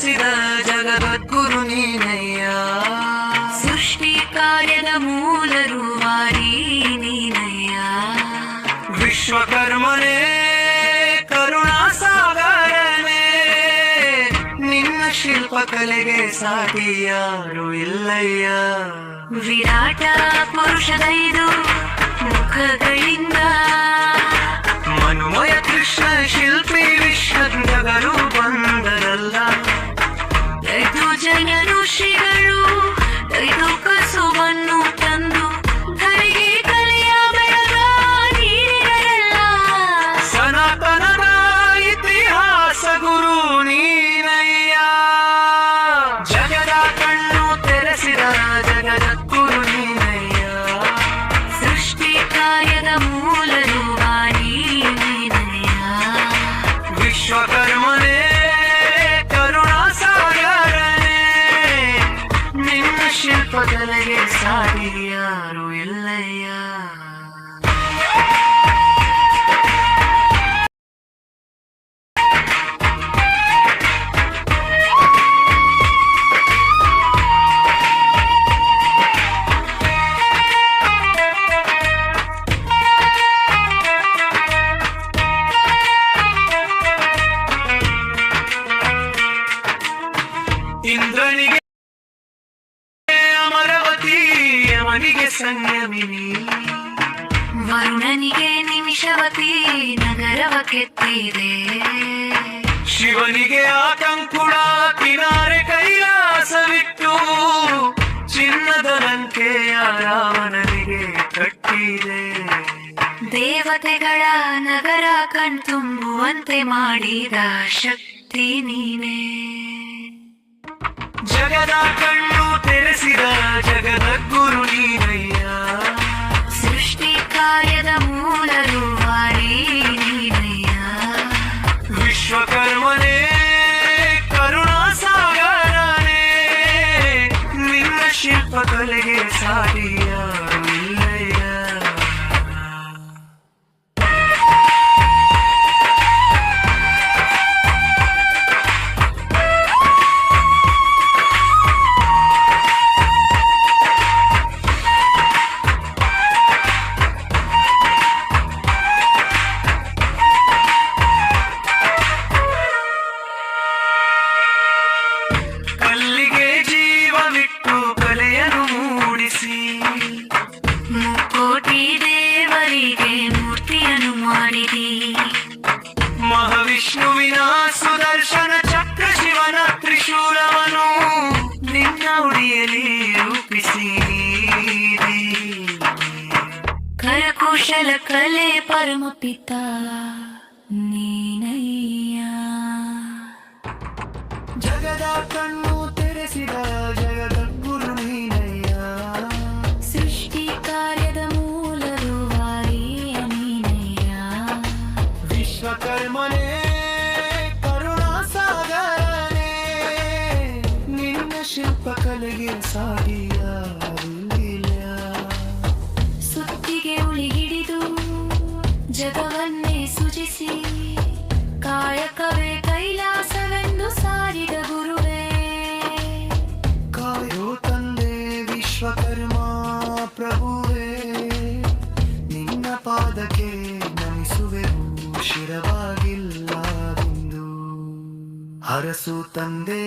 ತೆರೆಸಿದ ಜಗದ್ಗುರು ನೀನಯ್ಯ. ಸೃಷ್ಟಿ ಕಾರ್ಯದ ಮೂಲ ರೂವಾರಿ ನೀನಯ್ಯ. ವಿಶ್ವಕರ್ಮನೇ ಕರುಣಾ ಸಾಗರನೇ, ನಿನ್ನ ಶಿಲ್ಪಕಲೆಗೆ ಸಾಟಿ ಯಾರು ಇಲ್ಲಯ್ಯ. ವಿರಾಟ ಪುರುಷದೈದು ಮುಖಗಳಿಂದ ಮನುಮಯ ಕೃಷ್ಣ ಶಿಲ್ಪಿ ವಿಶ್ವಜ್ಞರು ಬಂದರಲ್ಲ. ಐದು ಜನ ಋಷಿಗಳು ಐದು ಕಸುವನ್ನು ತಂದು ಧರೆಗೆ ಕಲೆಯ ಬೆಳಗ ನೀರಿರಲ್ಲ. ಸನಾತನದ ಇತಿಹಾಸ ಗುರು ನೀನಯ್ಯ. ಜಗದ ಕಣ್ಣು ತೆರೆಸಿದ ಜಗದ್ಗುರು ನೀನಯ್ಯ. ಸೃಷ್ಟಿ ಕಾರ್ಯದ ಮೂಲ ರೂವಾರಿ ನೀನಯ್ಯ. ವಿಶ್ವಕರ್ಮನೇ ಕರುಣಾ ಸಾಗರನೇ, ನಿನ್ನ ಶಿಲ್ಪಕಲೆಗೆ ಸಾಟಿ ಯಾರು ಇಲ್ಲಯ್ಯ. ಇಂದ್ರನಿಗೆ ಅಮರವತಿ, ಯಮನಿಗೆ ಸಂಯಮಿನಿ, ವರುಣನಿಗೆ ನಿಮಿಷವತಿ ನಗರವ ಕೆತ್ತಿದೆ. ಶಿವನಿಗೆ ಆಕಂಕುಳ ಕಿನಾರೆ ಕೈಲಾಸವಿಟ್ಟು ಚಿನ್ನದ ಲಂಕೆಯ ರಾವಣನಿಗೆ ಕಟ್ಟಿದೆ. ದೇವತೆಗಳ ನಗರ ಕಣ್ತುಂಬುವಂತೆ ಮಾಡಿದ ಶಕ್ತಿ ನೀನೇ. ಜಗದ ಕಣ್ಣು ತೆರೆಸಿದ ಜಗದ್ಗುರು ನೀನಯ್ಯ. ಸೃಷ್ಟಿ ಕಾರ್ಯದ ಮೂಲ ರೂವಾರಿ ನೀನಯ್ಯ. ವಿಶ್ವಕರ್ಮನೇ ಕರುಣಾ ಸಾಗರನೇ, ನಿನ್ನ ಶಿಲ್ಪಕಲೆಗೆ ಸಾಟಿ ಯಾರು ಇಲ್ಲಯ್ಯ. ಕಲ್ಲಿಗೆ ಜೀವವಿಟ್ಟು ಕಲೆಯನ್ನು ಮೂಡಿಸಿ ಮುಕ್ಕೋಟಿ ದೇವರಿಗೆ ಮೂರ್ತಿಯನ್ನು ಮಾಡಿದಿ. ಮಹಾವಿಷ್ಣುವಿನ ಸುದರ್ಶನ ಚಕ್ರ ಶಿವನ ತ್ರಿಶೂಲವನು ನಿನ್ನ ಉಡಿಯಲ್ಲಿ ರೂಪಿಸಿ ಕರಕುಶಲ ಕಲೆ ಪರಮಪಿತ ನೀನಯ್ಯ. ಜಗದ ಕಣ್ಣು ತೆರೆಸಿದ ಜಗದ್ಗುರು ನೀನಯ್ಯ. ಸೃಷ್ಟಿ ಕಾರ್ಯದ ಮೂಲ ರೂವಾರಿ ನೀನಯ್ಯ. ವಿಶ್ವಕರ್ಮನೇ ಕರುಣಾ ಸಾಗರನೇ, ನಿನ್ನ ಶಿಲ್ಪಕಲೆಗೆ ಸಾಟಿ ಯಾರು ಇಲ್ಲ. ಸುತ್ತಿಗೆ ಉಳಿಗಿಡಿದು ಜಗವನ್ನೇ ಸೃಜಿಸಿ ಕಾಯಕವೇ ಕೈಲಾಸವೆಂದು ಸಾರಿದ ಗುರುವೇ. ಕಾಯೋ ತಂದೆ ವಿಶ್ವಕರ್ಮ ಪ್ರಭುವೇ, ನಿನ್ನ ಪಾದಕ್ಕೆ ನಮಿಸುವೆವು ಶಿರವಾಗಿಲ್ಲವೆಂದು. ಹರಸು ತಂದೆ